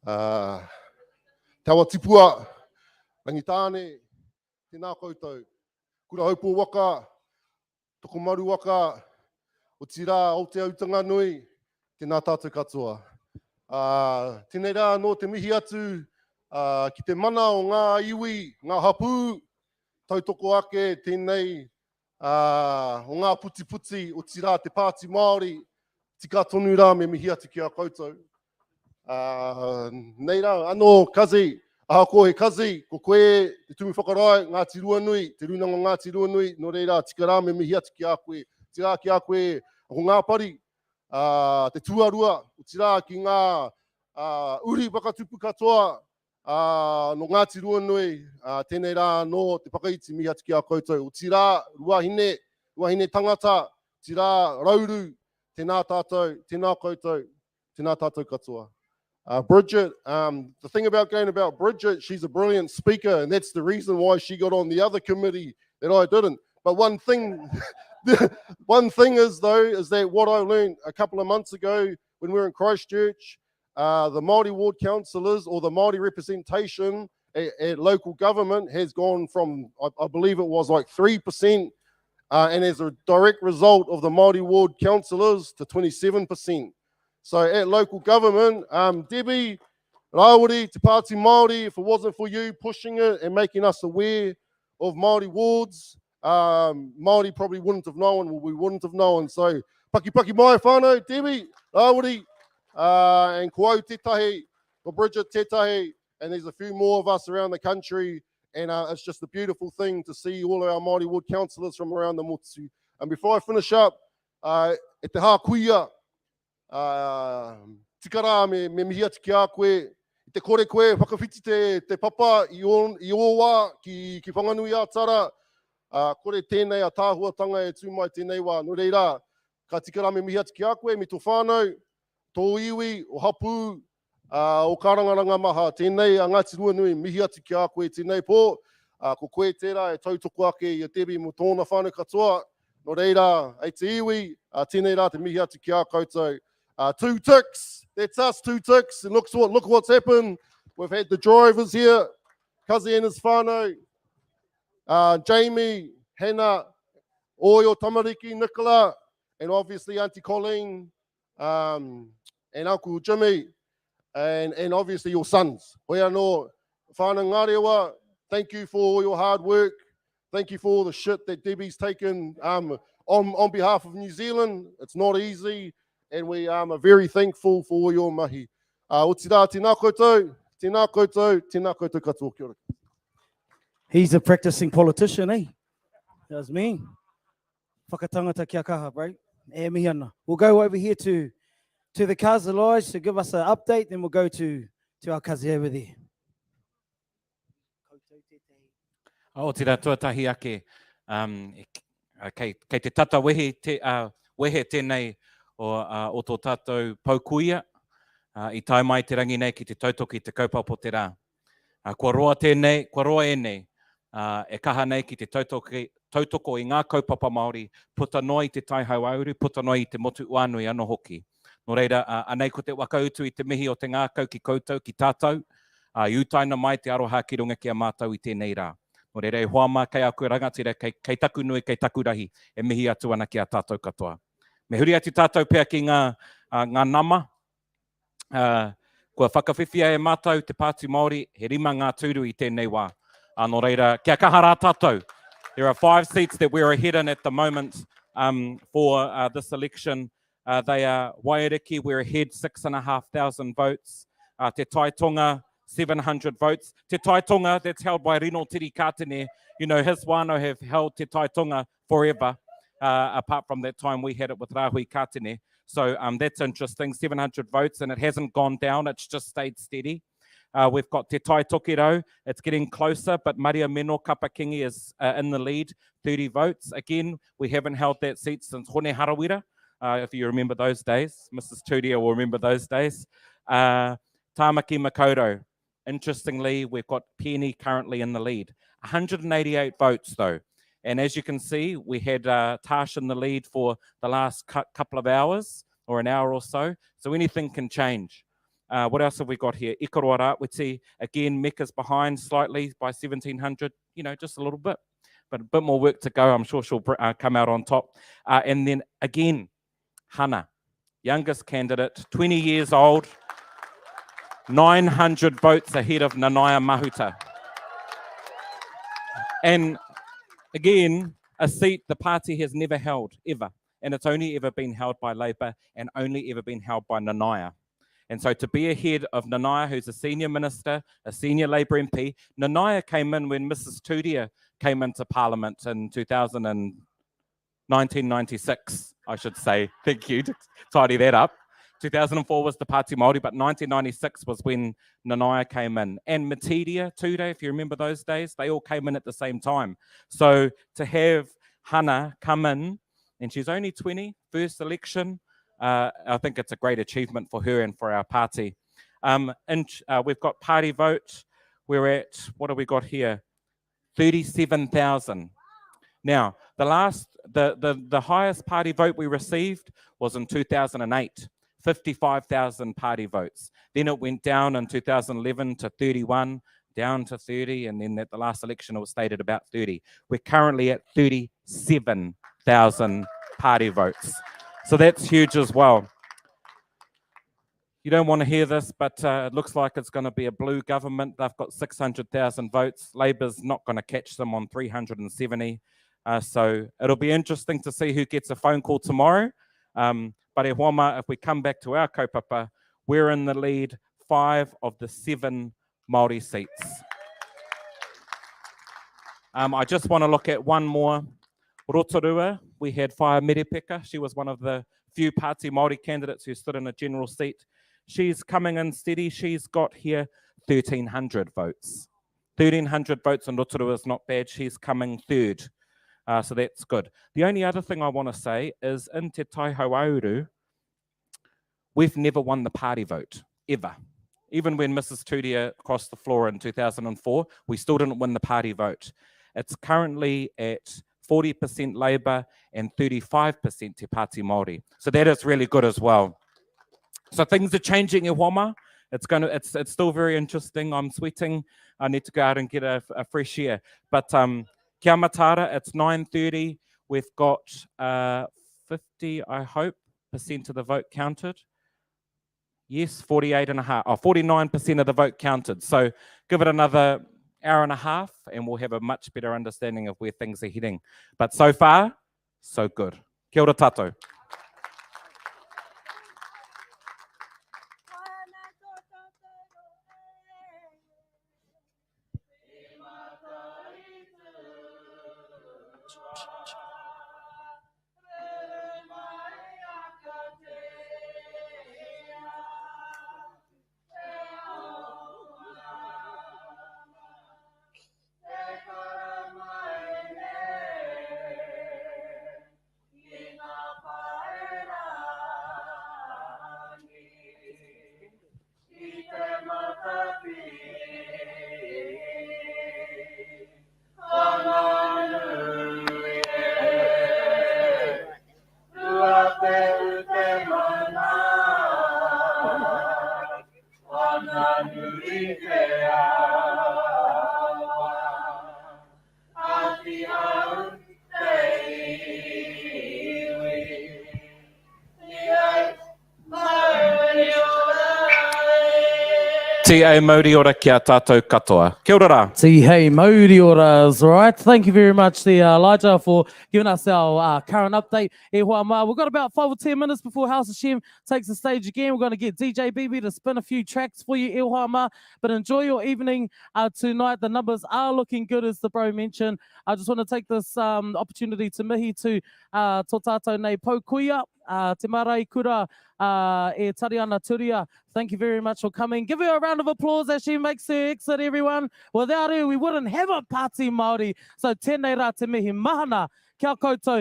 Tawa tipua, rangitāne, tēnā koutou. Kura haupo waka, toko maru waka, o tira o te autanga nui, tēnā tātou katoa. Tēnei rā no te mihi atu, ki te mana o ngā iwi, ngā hapu, tautoko ake tēnei o ngā puti puti o tira te Pāti Māori, tika tonu rā me mihi atu ki a koutou. Nei rā, anō kazi, aha ko he kazi, ko koe, te tumi whakarai, Ngāti Ruanui, te runanga Ngāti Ruanui, no reira, tika rā me mihi atu ki a koe, tira ki a koe, ko ngā pari, te tuarua, o tira ki ngā uri whakatupu katoa, no Ngāti Ruanui, tēnei rā no te whakaiti mihi atu ki a koutou, o tira, ruahine tangata, tira, rauru, tēnā tātou, tēnā koutou, tēnā tātou katoa. Bridget, the thing about Bridget, she's a brilliant speaker, and that's the reason why she got on the other committee that I didn't. But one thing is that what I learned a couple of months ago when we were in Christchurch, the Māori ward councillors or the Māori representation at local government has gone from, I believe it was like 3%, and as a direct result of the Māori ward councillors to 27%. So at local government, Debbie, Rawiri, Te Pāti Māori, if it wasn't for you pushing it and making us aware of Māori wards, Māori probably wouldn't have known, or we wouldn't have known. So, paki mai whānau, Debbie, Rawiri, and ko au tētahi, ko Bridget tētahi, and there's a few more of us around the country, and it's just a beautiful thing to see all our Māori ward councillors from around the motu. And before I finish up, e te hākuia, tikara me mihi atu ki a koe, i te kore koe, whakawhiti te papa i o wā ki whanganui a tara, kore tēnei a tāhuatanga e tūmai tēnei wā, no reira, ka tikara me mihi atu ki a koe, me tō whānau, tō iwi, o hapu, o karangaranga maha, tēnei a Ngāti Ruanui, mihi atu ki a koe, tēnei pō, ko koe tērā e tautoko ake i a Debbie mo tōna whānau katoa, no reira, e te iwi, tēnei rā te mihi atu ki a koutou. 2 ticks, that's us, 2 ticks, and look what's happened. We've had the drivers here, Kazi and his whānau, Jamie, Hannah, Oyo, Tamariki, Nicola, and obviously Auntie Colleen, and Uncle Jimmy, and obviously your sons. Hoi anō, whānau Ngarewa, thank you for all your hard work. Thank you for all the shit that Debbie's taken on behalf of New Zealand. It's not easy. And we are very thankful for all your mahi. O tira, tēnā koutou, tēnā koutou, tēnā koutou katoa, kia ora. He's a practicing politician, eh? That's me. Whakatangata kia kaha, bro. E mihi ana. We'll go over here to the Kazalais to give us an update, then we'll go to our kazi over there. O tira tuatahi ake, kei te tata wehe tēnei, o tō tātou paukuia, i tai mai te rangi nei ki te tautoki te kaupapa te rā. Kua roa enei, e kaha nei ki te tautoko i ngā kaupapa Māori, puta noi te tai hauauru, puta noi i te motu uanui anō hoki. No reira, anei ko te wakautu i te mihi o te ngākau ki koutou, ki tātou, i utaina mai te aroha ki runga ki a mātou i tēnei rā. No reira, e hoama kei a koe rangatira, kei taku nui, kei taku rahi, e mihi atu ana ki a tātou katoa. Me huri ati tātou pēr ki ngā nama. Kua whakawhiwhia e mātou te Pāti Māori, he rima ngā tūru i tēnei wā. Anō reira, kia kaha rā tātou. There are 5 seats that we're ahead in at the moment for this election. They are Wairiki, we're ahead 6,500 votes. Te Taitonga, 700 votes. Te Taitonga, that's held by Rino Tiri Kātene. You know, his wānau have held Te Taitonga forever. Apart from that time we had it with Rahui Kātene. So that's interesting, 700 votes, and it hasn't gone down, it's just stayed steady. We've got Te Tai Tokerau, it's getting closer, but Maria Meno Kapakingi is in the lead, 30 votes. Again, we haven't held that seat since Hone Harawira, if you remember those days. Mrs. Tudia will remember those days. Tāmaki Makaurau, interestingly, we've got Penny currently in the lead. 188 votes though. And as you can see, we had Tash in the lead for the last couple of hours, or an hour or so. So anything can change. What else have we got here? Ikaroara, we see again Mecca's behind slightly by 1700, just a little bit, but a bit more work to go. I'm sure she'll come out on top. And then again, Hana, youngest candidate, 20 years old, 900 votes ahead of Nanaia Mahuta. And again, a seat the party has never held, ever. And it's only ever been held by Labour and only ever been held by Nanaia. And so to be ahead of Nanaia, who's a senior minister, a senior Labour MP, Nanaia came in when Mrs. Turia came into Parliament in 1996, I should say. Thank you to tidy that up. 2004 was the Pāti Māori, but 1996 was when Nanaia came in. And Matiria, Ture, if you remember those days, they all came in at the same time. So to have Hana come in, and she's only 20, first election, I think it's a great achievement for her and for our party. And we've got party vote. We're at, what have we got here? 37,000. Now, the highest party vote we received was in 2008. 55,000 party votes. Then it went down in 2011 to 31, down to 30, and then at the last election it was stayed at about 30. We're currently at 37,000 party votes. So that's huge as well. You don't want to hear this, but it looks like it's going to be a blue government. They've got 600,000 votes. Labour's not going to catch them on 370. So it'll be interesting to see who gets a phone call tomorrow. But e Huama, if we come back to our kaupapa, we're in the lead 5 of the 7 Māori seats. I just want to look at one more. Rotorua, we had Whaia Merepeka. She was one of the few Pāti Māori candidates who stood in a general seat. She's coming in steady. She's got here 1,300 votes. 1,300 votes in Rotorua is not bad. She's coming third. So that's good. The only other thing I want to say is in Te Taihoauru, we've never won the party vote, ever. Even when Mrs. Turia crossed the floor in 2004, we still didn't win the party vote. It's currently at 40% Labour and 35% Te Pāti Māori. So that is really good as well. So things are changing in Huama. It's still very interesting. I'm sweating. I need to go out and get a fresh air. But kia matara, it's 9:30. We've got 50, I hope, % of the vote counted. Yes, 49% of the vote counted. So give it another hour and a half and we'll have a much better understanding of where things are heading. But so far, so good. Kia ora tātou. Te ai mauri ora kia tātou katoa. Kia ora rā. Te hei mauri ora is right. Thank you very much, Elijah, for giving us our current update. We've got about 5 or 10 minutes before House of Shem takes the stage again. We're going to get DJ BB to spin a few tracks for you, but enjoy your evening tonight. The numbers are looking good, as the bro mentioned. I just want to take this opportunity to mihi to tō tātou nei paukuia, te marae kura, e Tariana Turia. Thank you very much for coming. Give her a round of applause as she makes her exit, everyone. Without her, we wouldn't have a Pāti Māori. So tēnei rā te mihi mahana. Kia koutou.